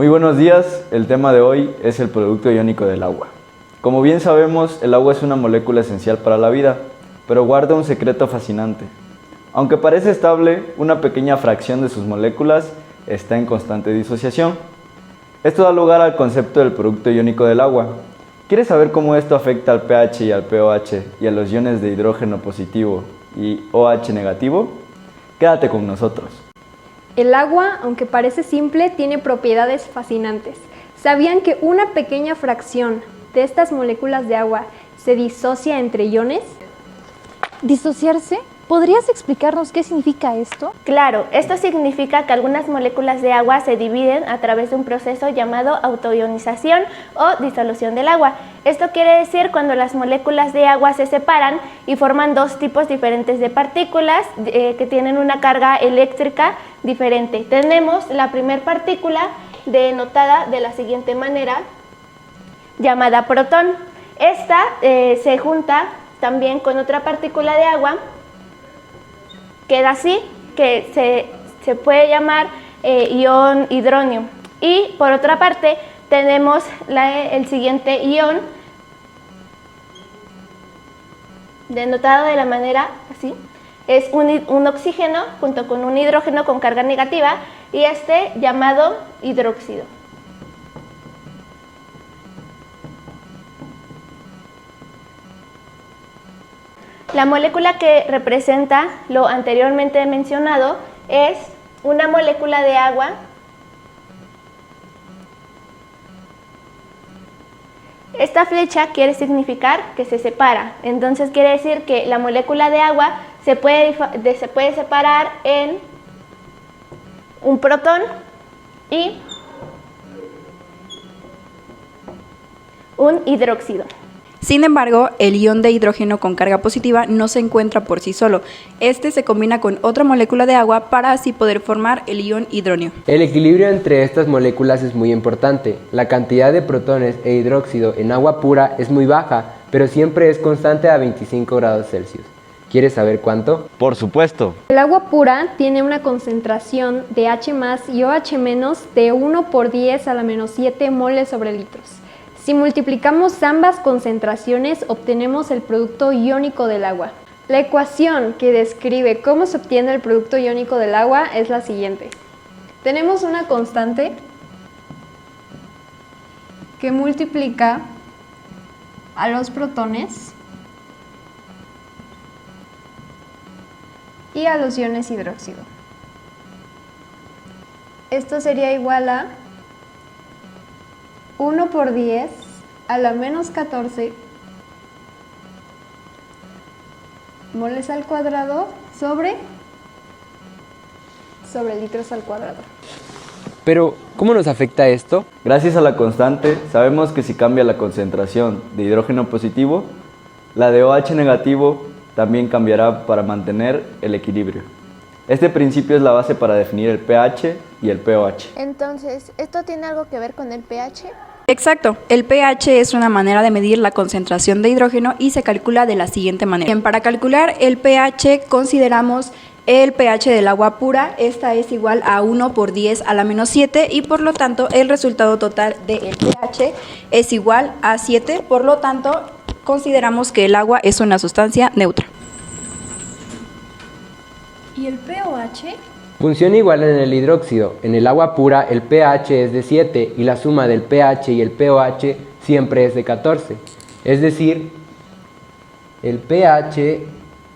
Muy buenos días, el tema de hoy es el producto iónico del agua. Como bien sabemos, el agua es una molécula esencial para la vida, pero guarda un secreto fascinante. Aunque parece estable, una pequeña fracción de sus moléculas está en constante disociación. Esto da lugar al concepto del producto iónico del agua. ¿Quieres saber cómo esto afecta al pH y al pOH y a los iones de hidrógeno positivo y OH negativo? Quédate con nosotros. El agua, aunque parece simple, tiene propiedades fascinantes. ¿Sabían que una pequeña fracción de estas moléculas de agua se disocia entre iones? ¿Disociarse? ¿Podrías explicarnos qué significa esto? Claro, esto significa que algunas moléculas de agua se dividen a través de un proceso llamado autoionización o disolución del agua. Esto quiere decir cuando las moléculas de agua se separan y forman dos tipos diferentes de partículas que tienen una carga eléctrica diferente. Tenemos la primera partícula denotada de la siguiente manera, llamada protón. Esta se junta también con otra partícula de agua, queda así, que se puede llamar ion hidronio. Y por otra parte tenemos el siguiente ion, denotado de la manera así. Es un oxígeno junto con un hidrógeno con carga negativa y este llamado hidróxido. La molécula que representa lo anteriormente mencionado es una molécula de agua Esta flecha quiere significar que se separa, entonces quiere decir que la molécula de agua se puede separar en un protón y un hidróxido. Sin embargo, el ion de hidrógeno con carga positiva no se encuentra por sí solo. Este se combina con otra molécula de agua para así poder formar el ion hidronio. El equilibrio entre estas moléculas es muy importante. La cantidad de protones e hidróxido en agua pura es muy baja, pero siempre es constante a 25 grados Celsius. ¿Quieres saber cuánto? Por supuesto. El agua pura tiene una concentración de H+ y OH- de 1 × 10⁻⁷ moles sobre litros. Si multiplicamos ambas concentraciones, obtenemos el producto iónico del agua. La ecuación que describe cómo se obtiene el producto iónico del agua es la siguiente. Tenemos una constante que multiplica a los protones y a los iones hidróxido. Esto sería igual a 1 × 10⁻⁻14 moles al cuadrado sobre litros al cuadrado. Pero, ¿cómo nos afecta esto? Gracias a la constante, sabemos que si cambia la concentración de hidrógeno positivo, la de OH negativo también cambiará para mantener el equilibrio. Este principio es la base para definir el pH y el pOH. Entonces, ¿esto tiene algo que ver con el pH? Exacto, el pH es una manera de medir la concentración de hidrógeno y se calcula de la siguiente manera. Bien, para calcular el pH consideramos el pH del agua pura, esta es igual a 1 × 10⁻⁷ y por lo tanto el resultado total del pH es igual a 7, por lo tanto consideramos que el agua es una sustancia neutra. ¿Y el pOH? Funciona igual en el hidróxido. En el agua pura el pH es de 7 y la suma del pH y el pOH siempre es de 14. Es decir, el pH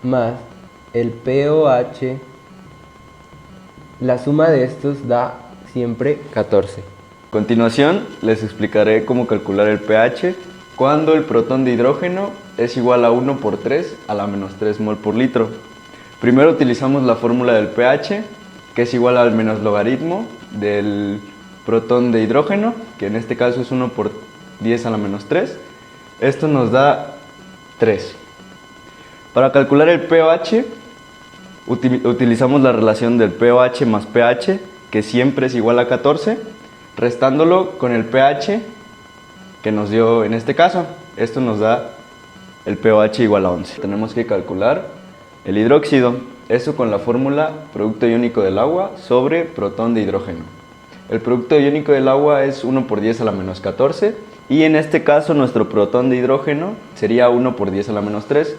más el pOH, la suma de estos da siempre 14. A continuación, les explicaré cómo calcular el pH cuando el protón de hidrógeno es igual a 1 × 10⁻³ mol por litro. Primero utilizamos la fórmula del pH, que es igual al menos logaritmo del protón de hidrógeno, que en este caso es 1 × 10⁻³. Esto nos da 3. Para calcular el pOH, utilizamos la relación del pOH más pH, que siempre es igual a 14, restándolo con el pH que nos dio en este caso. Esto nos da el pOH igual a 11. Tenemos que calcular el hidróxido, eso con la fórmula producto iónico del agua sobre protón de hidrógeno. El producto iónico del agua es 1 por 10 a la menos 14 y en este caso nuestro protón de hidrógeno sería 1 por 10 a la menos 3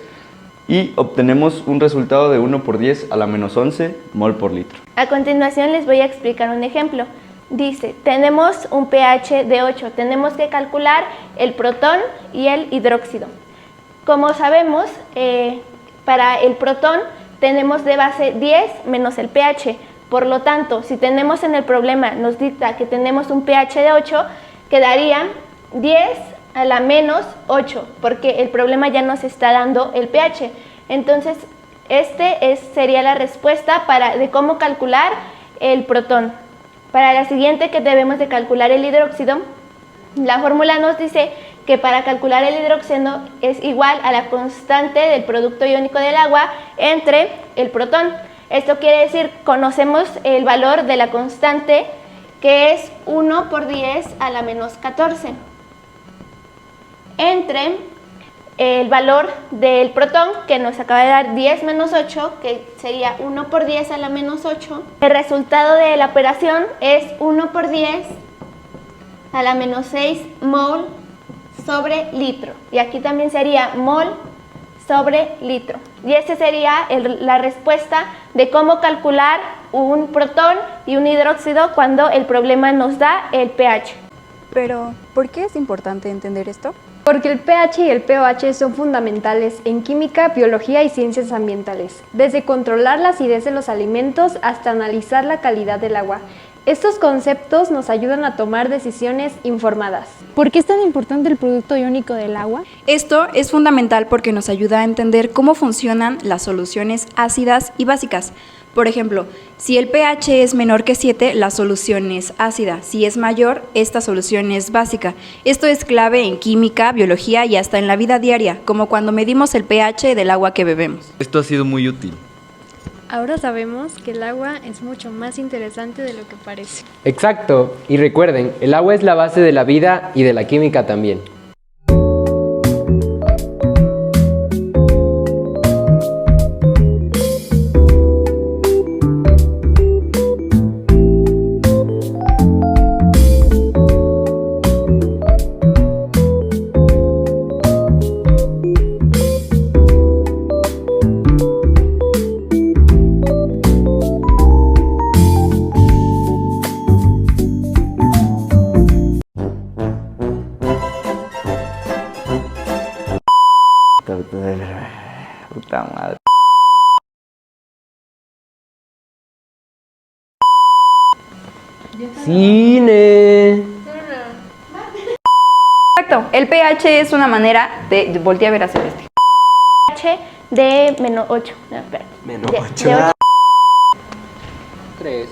y obtenemos un resultado de 1 por 10 a la menos 11 mol por litro. A continuación les voy a explicar un ejemplo. Dice, tenemos un pH de 8, tenemos que calcular el protón y el hidróxido. Como sabemos, para el protón tenemos de base 10 menos el pH. Por lo tanto, si tenemos en el problema, nos dicta que tenemos un pH de 8, quedaría 10 a la menos 8, porque el problema ya nos está dando el pH. Entonces, sería la respuesta de cómo calcular el protón. Para la siguiente, que debemos de calcular el hidróxido, la fórmula nos dice que para calcular el hidróxido es igual a la constante del producto iónico del agua entre el protón. Esto quiere decir, conocemos el valor de la constante, que es 1 por 10 a la menos 14, entre el valor del protón, que nos acaba de dar 10 menos 8, que sería 1 por 10 a la menos 8. El resultado de la operación es 1 por 10 a la menos 6 mol sobre litro. Y aquí también sería mol sobre litro. Y esa sería la respuesta de cómo calcular un protón y un hidróxido cuando el problema nos da el pH. Pero, ¿por qué es importante entender esto? Porque el pH y el pOH son fundamentales en química, biología y ciencias ambientales, desde controlar la acidez de los alimentos hasta analizar la calidad del agua. Estos conceptos nos ayudan a tomar decisiones informadas. ¿Por qué es tan importante el producto iónico del agua? Esto es fundamental porque nos ayuda a entender cómo funcionan las soluciones ácidas y básicas. Por ejemplo, si el pH es menor que 7, la solución es ácida. Si es mayor, esta solución es básica. Esto es clave en química, biología y hasta en la vida diaria, como cuando medimos el pH del agua que bebemos. Esto ha sido muy útil. Ahora sabemos que el agua es mucho más interesante de lo que parece. Exacto, y recuerden, el agua es la base de la vida y de la química también. Puta madre. Cine. Exacto, el pH es una manera de voltear a ver a Celeste. pH de menos 8. No, espera. Menos De 8. 8. 3.